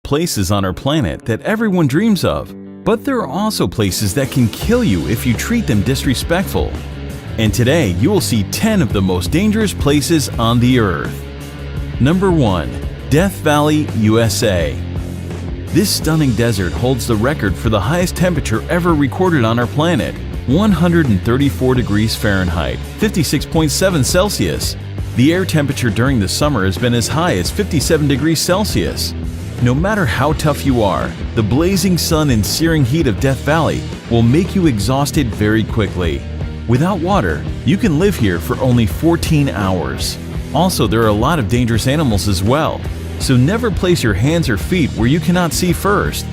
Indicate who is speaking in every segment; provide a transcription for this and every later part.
Speaker 1: places on our planet that everyone dreams of, but there are also places that can kill you if you treat them disrespectful. And today you will see 10 of the most dangerous places on the earth. Number 1. Death Valley, USA. This stunning desert holds the record for the highest temperature ever recorded on our planet, 134 degrees Fahrenheit, 56.7 Celsius. The air temperature during the summer has been as high as 57 degrees Celsius. No matter how tough you are, the blazing sun and searing heat of Death Valley will make you exhausted very quickly. Without water, you can live here for only 14 hours. Also, there are a lot of dangerous animals as well, so never place your hands or feet where you cannot see first.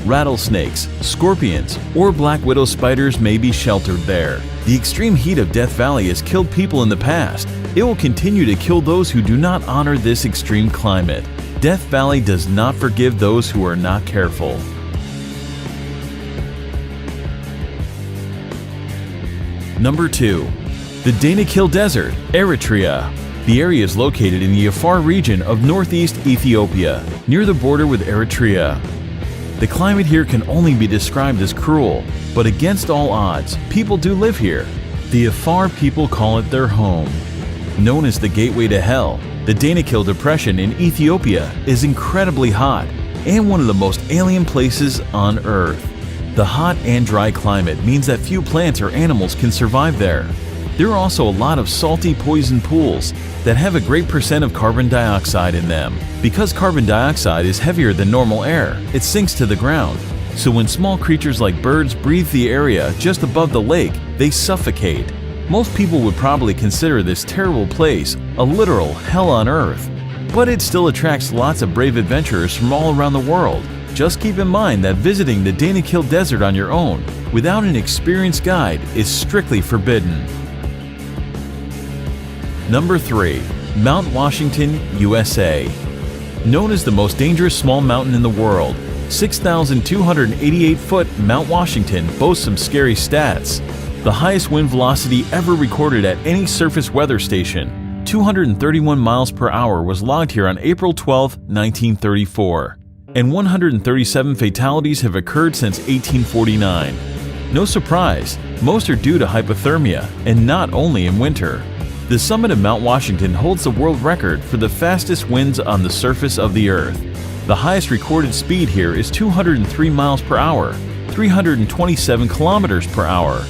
Speaker 1: Rattlesnakes, scorpions, or black widow spiders may be sheltered there. The extreme heat of Death Valley has killed people in the past. It will continue to kill those who do not honor this extreme climate. Death Valley does not forgive those who are not careful. Number 2. The Danakil Desert, Eritrea. The area is located in the Afar region of northeast Ethiopia, near the border with Eritrea. The climate here can only be described as cruel, but against all odds, people do live here. The Afar people call it their home. Known as the Gateway to Hell, the Danakil Depression in Ethiopia is incredibly hot and one of the most alien places on Earth. The hot and dry climate means that few plants or animals can survive there. There are also a lot of salty poison pools that have a great percent of carbon dioxide in them. Because carbon dioxide is heavier than normal air, it sinks to the ground. So when small creatures like birds breathe the area just above the lake, they suffocate. Most people would probably consider this terrible place a literal hell on earth, but it still attracts lots of brave adventurers from all around the world. Just keep in mind that visiting the Danakil Desert on your own without an experienced guide is strictly forbidden. Number 3. Mount Washington, USA. Known as the most dangerous small mountain in the world, 6,288-foot Mount Washington boasts some scary stats. The highest wind velocity ever recorded at any surface weather station, 231 miles per hour, was logged here on April 12, 1934. And 137 fatalities have occurred since 1849. No surprise, most are due to hypothermia, and not only in winter. The summit of Mount Washington holds the world record for the fastest winds on the surface of the Earth. The highest recorded speed here is 203 miles per hour, 327 kilometers per hour.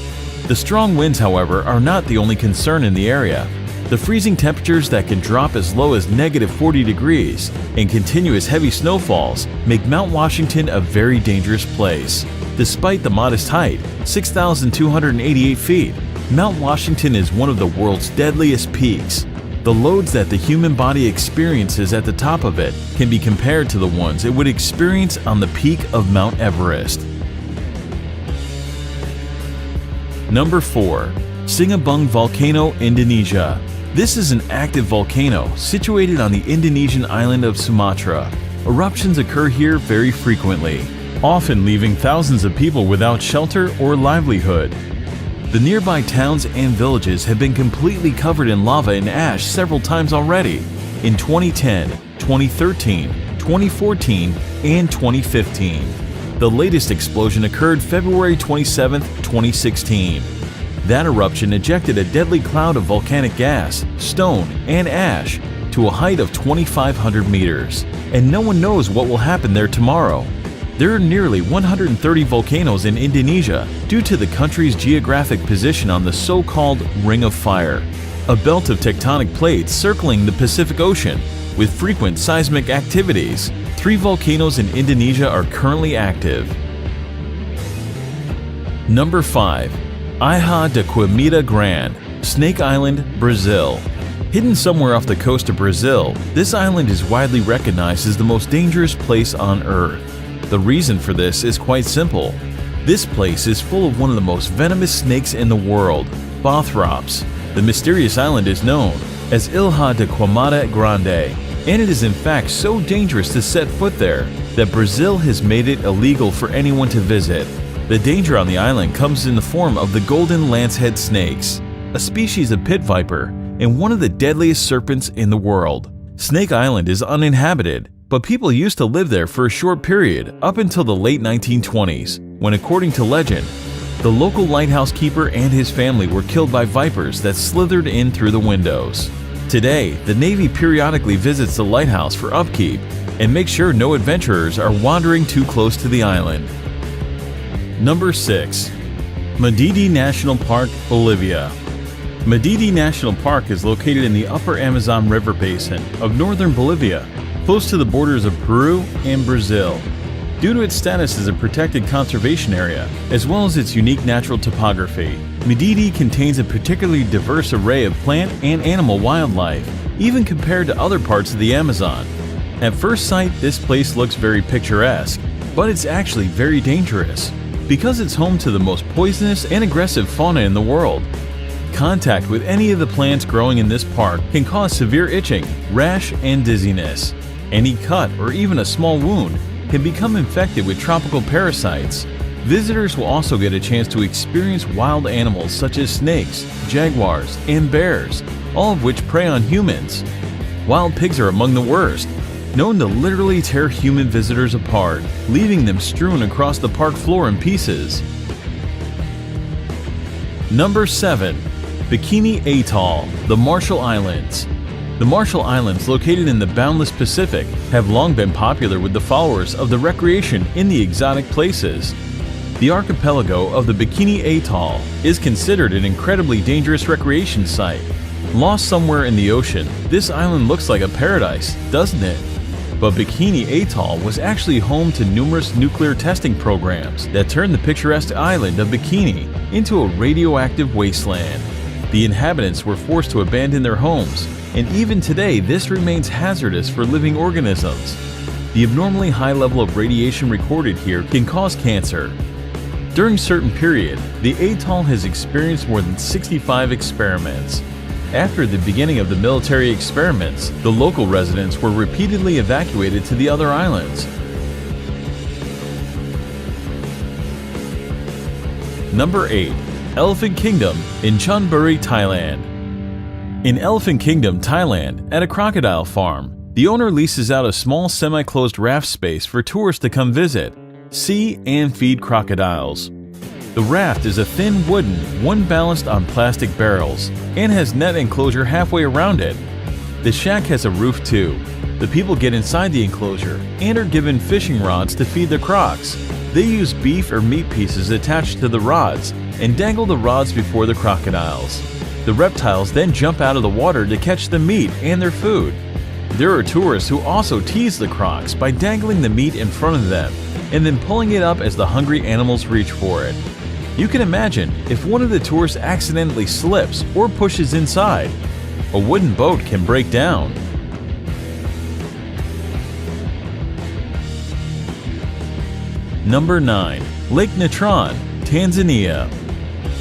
Speaker 1: The strong winds, however, are not the only concern in the area. The freezing temperatures that can drop as low as -40 degrees and continuous heavy snowfalls make Mount Washington a very dangerous place. Despite the modest height, 6,288 feet, Mount Washington is one of the world's deadliest peaks. The loads that the human body experiences at the top of it can be compared to the ones it would experience on the peak of Mount Everest. Number 4. Sinabung Volcano, Indonesia. This is an active volcano situated on the Indonesian island of Sumatra. Eruptions occur here very frequently, often leaving thousands of people without shelter or livelihood. The nearby towns and villages have been completely covered in lava and ash several times already, in 2010, 2013, 2014, and 2015. The latest explosion occurred February 27, 2016. That eruption ejected a deadly cloud of volcanic gas, stone, and ash to a height of 2,500 meters, and no one knows what will happen there tomorrow. There are nearly 130 volcanoes in Indonesia due to the country's geographic position on the so-called Ring of Fire, a belt of tectonic plates circling the Pacific Ocean with frequent seismic activities. 3 volcanoes in Indonesia are currently active. Number 5. Ilha da Queimada Grande, Snake Island, Brazil. Hidden somewhere off the coast of Brazil, this island is widely recognized as the most dangerous place on Earth. The reason for this is quite simple. This place is full of one of the most venomous snakes in the world, Bothrops. The mysterious island is known as Ilha da Queimada Grande, and it is in fact so dangerous to set foot there that Brazil has made it illegal for anyone to visit. The danger on the island comes in the form of the golden lancehead snakes, a species of pit viper and one of the deadliest serpents in the world. Snake Island is uninhabited, But people used to live there for a short period up until the late 1920s, when, according to legend, the local lighthouse keeper and his family were killed by vipers that slithered in through the windows. Today, the Navy periodically visits the lighthouse for upkeep and makes sure no adventurers are wandering too close to the island. Number 6. Madidi National Park, Bolivia. Madidi National Park is located in the upper Amazon River basin of northern Bolivia, close to the borders of Peru and Brazil. Due to its status as a protected conservation area, as well as its unique natural topography, Madidi contains a particularly diverse array of plant and animal wildlife, even compared to other parts of the Amazon. At first sight, this place looks very picturesque, but it's actually very dangerous, because it's home to the most poisonous and aggressive fauna in the world. Contact with any of the plants growing in this park can cause severe itching, rash, and dizziness. Any cut or even a small wound can become infected with tropical parasites. Visitors will also get a chance to experience wild animals such as snakes, jaguars, and bears, all of which prey on humans. Wild pigs are among the worst, known to literally tear human visitors apart, leaving them strewn across the park floor in pieces. Number 7. Bikini Atoll, the Marshall Islands. The Marshall Islands, located in the boundless Pacific, have long been popular with the followers of the recreation in the exotic places. The archipelago of the Bikini Atoll is considered an incredibly dangerous recreation site. Lost somewhere in the ocean, this island looks like a paradise, doesn't it? But Bikini Atoll was actually home to numerous nuclear testing programs that turned the picturesque island of Bikini into a radioactive wasteland. The inhabitants were forced to abandon their homes, and even today this remains hazardous for living organisms. The abnormally high level of radiation recorded here can cause cancer. During certain period, the atoll has experienced more than 65 experiments. After the beginning of the military experiments, the local residents were repeatedly evacuated to the other islands. Number 8. Elephant Kingdom in Chonburi, Thailand. In Elephant Kingdom, Thailand, at a crocodile farm, the owner leases out a small semi-closed raft space for tourists to come visit, see, and feed crocodiles. The raft is a thin wooden, one balanced on plastic barrels, and has net enclosure halfway around it. The shack has a roof too. The people get inside the enclosure and are given fishing rods to feed the crocs. They use beef or meat pieces attached to the rods and dangle the rods before the crocodiles. The reptiles then jump out of the water to catch the meat and their food. There are tourists who also tease the crocs by dangling the meat in front of them and then pulling it up as the hungry animals reach for it. You can imagine if one of the tourists accidentally slips or pushes inside, a wooden boat can break down. Number 9. Lake Natron, Tanzania.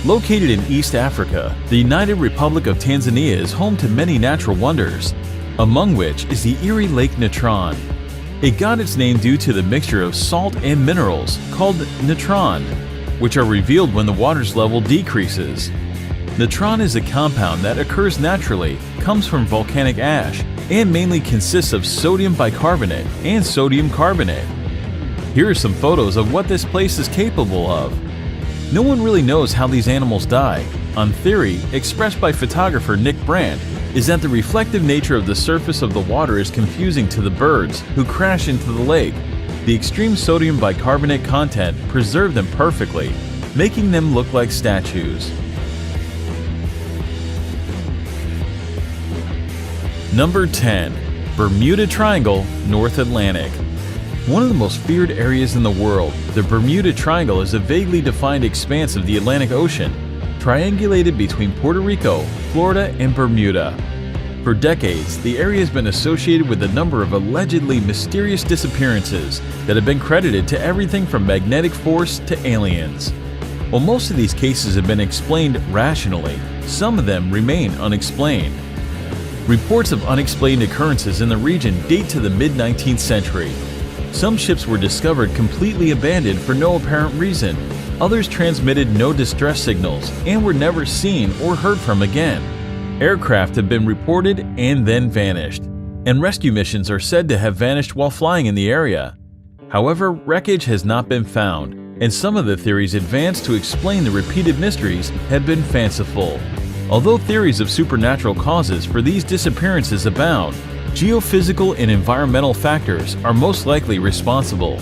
Speaker 1: Located in East Africa, the United Republic of Tanzania is home to many natural wonders, among which is the Erie Lake Natron. It got its name due to the mixture of salt and minerals called natron, which are revealed when the water's level decreases. Natron is a compound that occurs naturally, comes from volcanic ash, and mainly consists of sodium bicarbonate and sodium carbonate. Here are some photos of what this place is capable of. No one really knows how these animals die. One theory, expressed by photographer Nick Brandt, is that the reflective nature of the surface of the water is confusing to the birds who crash into the lake. The extreme sodium bicarbonate content preserved them perfectly, making them look like statues. Number 10. Bermuda Triangle, North Atlantic. One of the most feared areas in the world, the Bermuda Triangle is a vaguely defined expanse of the Atlantic Ocean, triangulated between Puerto Rico, Florida, and Bermuda. For decades, the area has been associated with a number of allegedly mysterious disappearances that have been credited to everything from magnetic force to aliens. While most of these cases have been explained rationally, some of them remain unexplained. Reports of unexplained occurrences in the region date to the mid-19th century. Some ships were discovered completely abandoned for no apparent reason. Others transmitted no distress signals and were never seen or heard from again. Aircraft have been reported and then vanished. and rescue missions are said to have vanished while flying in the area. However, wreckage has not been found, and some of the theories advanced to explain the repeated mysteries have been fanciful. Although theories of supernatural causes for these disappearances abound, geophysical and environmental factors are most likely responsible.